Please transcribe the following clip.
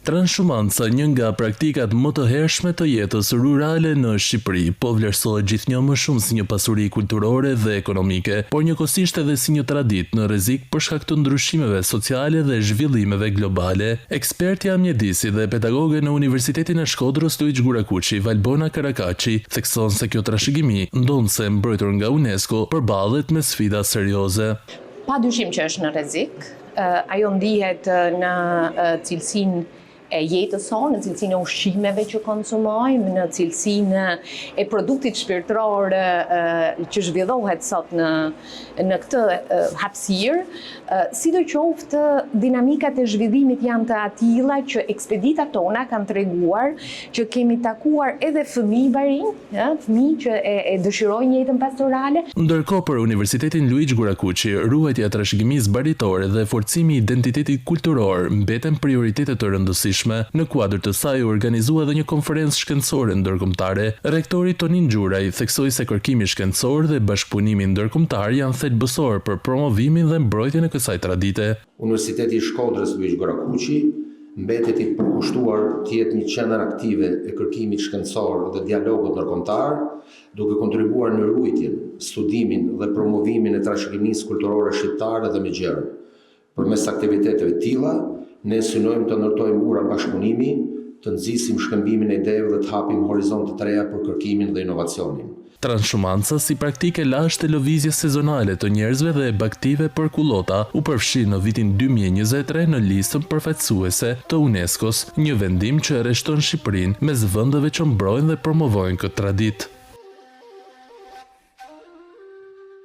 Transhumanca, një nga praktikat më të hershme të jetës rurale në Shqipëri, po vlerësohet gjithnjë më shumë si një pasuri kulturore dhe ekonomike, por njëkohësisht edhe si një traditë në rrezik për shkak të ndryshimeve sociale dhe zhvillimeve globale. Ekspertja mjedisi dhe pedagoge në Universitetin e Shkodrës Luiç Gurakuçi, Valbona Karakaçi, thekson se kjo trashëgimi, ndonse mbrojtur nga UNESCO, përballet me sfida serioze. Padyshim që është në rrezik, ajo ndihet në cilësinë e jetës sonë, në cilësinë e ushqimeve që konsumojmë, në cilësinë e produktit shpirtëror që zhvillohet sot në këtë hapësirë, sidoqoftë dinamikat e zhvillimit janë të atilla që ekspeditat tona kanë treguar që kemi takuar edhe fëmijë barinj, fëmijë që e dëshirojnë jetën pastorale. Ndërkohë për Universitetin Luiç Gurakuçi, ruajtja e trashëgimisë baritore dhe forcimi i identitetit kulturor mbeten prioritete të rëndësishme. Në kuadër të saj u organizua edhe një konferencë shkencore ndërkombëtare. Rektori Tonin Gjuraj theksoi se kërkimi shkencor dhe bashkëpunimi ndërkombëtar janë thelbësor për promovimin dhe mbrojtjen e kësaj tradite. Universiteti i Shkodrës Luiç Gurakuçi mbetet i përkushtuar të jetë një qendër aktive e kërkimit shkencor dhe dialogut ndërkombëtar, duke kontribuar në ruajtjen, studimin dhe promovimin e trashëgimisë kulturore shqiptare dhe me gjerë. Përmes aktiviteteve të tilla, ne synojmë të ndërtojmë ura bashkëpunimi, të nxisim shkëmbimin e ideve dhe të hapim horizonte të reja për kërkimin dhe inovacionin. Transhumanca si praktike lashtë e lëvizjes sezonale të njerëzve dhe baktive për kullota u përfshi në vitin 2023 në listën përfaqësuese të UNESCO-s, një vendim që rreshton Shqipërinë mes vendeve që mbrojnë dhe promovojnë këtë traditë.